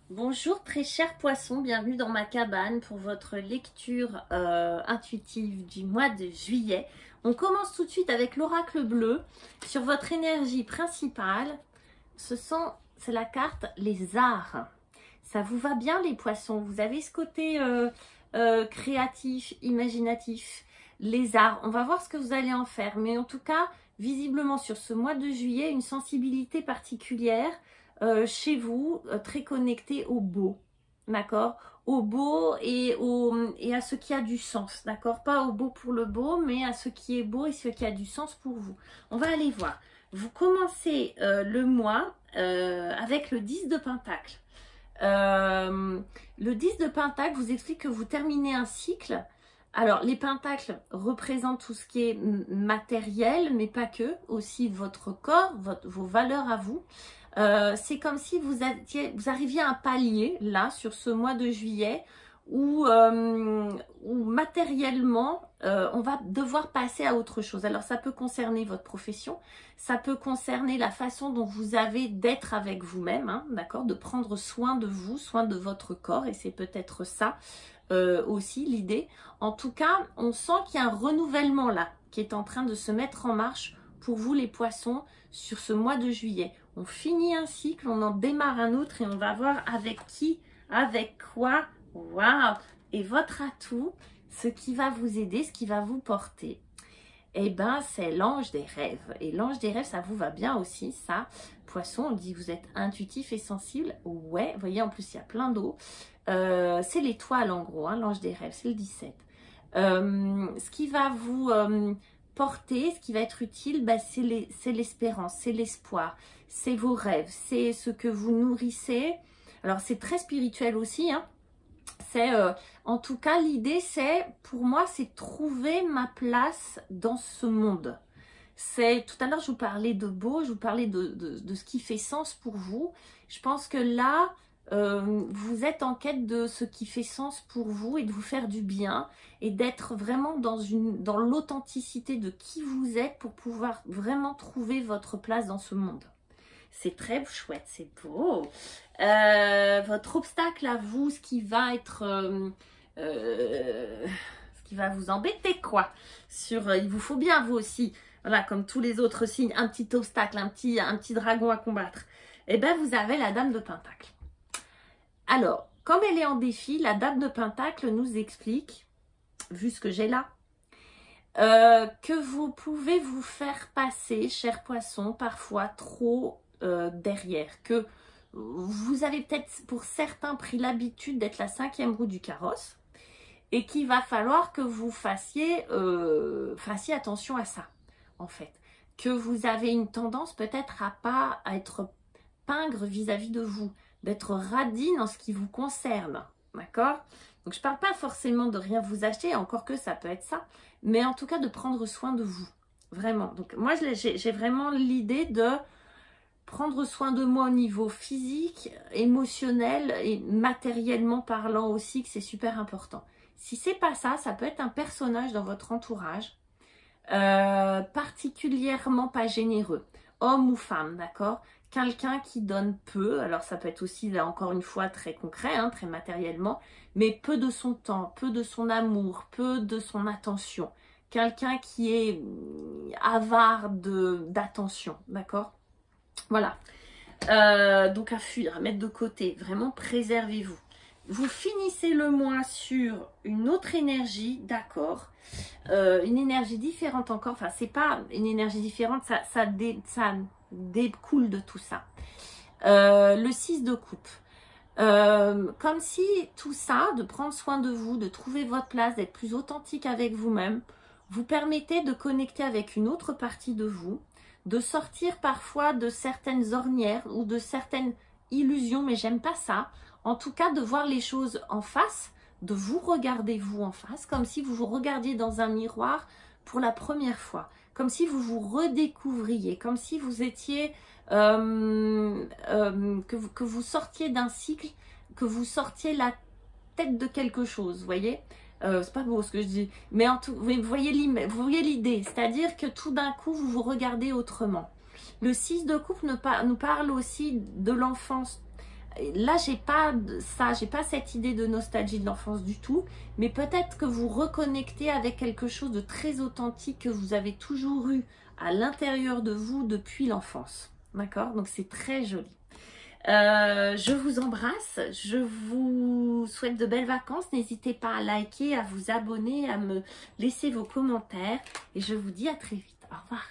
Bonjour très chers poissons, bienvenue dans ma cabane pour votre lecture intuitive du mois de juillet. On commence tout de suite avec l'oracle bleu sur votre énergie principale. C'est la carte les arts. Ça vous va bien les poissons? Vous avez ce côté créatif, imaginatif, les arts. On va voir ce que vous allez en faire, mais en tout cas, visiblement sur ce mois de juillet, une sensibilité particulière. Chez vous, très connecté au beau, d'accord? Au beau et à ce qui a du sens, d'accord? Pas au beau pour le beau, mais à ce qui est beau et ce qui a du sens pour vous. On va aller voir. Vous commencez le mois avec le 10 de Pentacle. Le 10 de Pentacle vous explique que vous terminez un cycle. Alors, les pentacles représentent tout ce qui est matériel, mais pas que, aussi votre corps, vos valeurs à vous. C'est comme si vous arriviez à un palier, là, sur ce mois de juillet, où matériellement, on va devoir passer à autre chose. Alors, ça peut concerner votre profession, ça peut concerner la façon dont vous avez d'être avec vous-même, hein, d'accord, de prendre soin de vous, soin de votre corps, et c'est peut-être ça aussi l'idée. En tout cas, on sent qu'il y a un renouvellement là, qui est en train de se mettre en marche pour vous les poissons sur ce mois de juillet. On finit un cycle, on en démarre un autre et on va voir avec qui, avec quoi. Waouh! Et votre atout, ce qui va vous aider, ce qui va vous porter, eh ben, c'est l'ange des rêves. Et l'ange des rêves, ça vous va bien aussi, ça. Poisson, on dit que vous êtes intuitif et sensible. Ouais, vous voyez, en plus, il y a plein d'eau. C'est l'étoile, en gros, hein, l'ange des rêves, c'est le 17. Ce qui va vous porter, ce qui va être utile, bah, c'est l'espérance, c'est l'espoir, c'est vos rêves, c'est ce que vous nourrissez. Alors, c'est très spirituel aussi, hein. C'est, en tout cas, l'idée, c'est, pour moi, c'est trouver ma place dans ce monde. C'est, tout à l'heure, je vous parlais de beau, je vous parlais de ce qui fait sens pour vous. Je pense que là, vous êtes en quête de ce qui fait sens pour vous et de vous faire du bien et d'être vraiment dans l'authenticité de qui vous êtes pour pouvoir vraiment trouver votre place dans ce monde. C'est très chouette, c'est beau. Votre obstacle à vous, ce qui va être... ce qui va vous embêter, quoi. Il vous faut bien, vous aussi, voilà, comme tous les autres signes, un petit obstacle, un petit dragon à combattre. Eh bien, vous avez la Dame de Pentacle. Alors, comme elle est en défi, la Dame de Pentacle nous explique, vu ce que j'ai là, que vous pouvez vous faire passer, chers poissons, parfois trop derrière, que vous avez peut-être pour certains pris l'habitude d'être la 5e roue du carrosse et qu'il va falloir que vous fassiez attention à ça, en fait. Que vous avez une tendance peut-être à être pingre vis-à-vis de vous, d'être radine en ce qui vous concerne, d'accord? Donc je ne parle pas forcément de rien vous acheter, encore que ça peut être ça, mais en tout cas de prendre soin de vous, vraiment. Donc moi j'ai vraiment l'idée de prendre soin de moi au niveau physique, émotionnel et matériellement parlant aussi, que c'est super important. Si c'est pas ça, ça peut être un personnage dans votre entourage, particulièrement pas généreux, homme ou femme, d'accord? Quelqu'un qui donne peu, alors ça peut être aussi, là encore une fois, très concret, hein, très matériellement, mais peu de son temps, peu de son amour, peu de son attention. Quelqu'un qui est avare d'attention, d'accord? Voilà. Donc à fuir, à mettre de côté, vraiment préservez-vous. Vous finissez le mois sur une autre énergie, d'accord, une énergie différente encore, enfin c'est pas une énergie différente, ça découle de tout ça. Le 6 de coupe. Comme si tout ça, de prendre soin de vous, de trouver votre place, d'être plus authentique avec vous-même, vous permettait de connecter avec une autre partie de vous, de sortir parfois de certaines ornières ou de certaines illusions, mais j'aime pas ça. En tout cas, de voir les choses en face, de vous regarder vous en face, comme si vous vous regardiez dans un miroir pour la première fois, comme si vous vous redécouvriez, comme si vous étiez, que vous sortiez d'un cycle, que vous sortiez la tête de quelque chose, vous voyez. C'est pas beau ce que je dis, mais en tout, vous voyez l'idée, c'est-à-dire que tout d'un coup, vous vous regardez autrement. Le 6 de coupe nous parle aussi de l'enfance, Là, j'ai pas ça, j'ai pas cette idée de nostalgie de l'enfance du tout, mais peut-être que vous reconnectez avec quelque chose de très authentique que vous avez toujours eu à l'intérieur de vous depuis l'enfance. D'accord? Donc c'est très joli. Je vous embrasse, je vous souhaite de belles vacances. N'hésitez pas à liker, à vous abonner, à me laisser vos commentaires et je vous dis à très vite. Au revoir.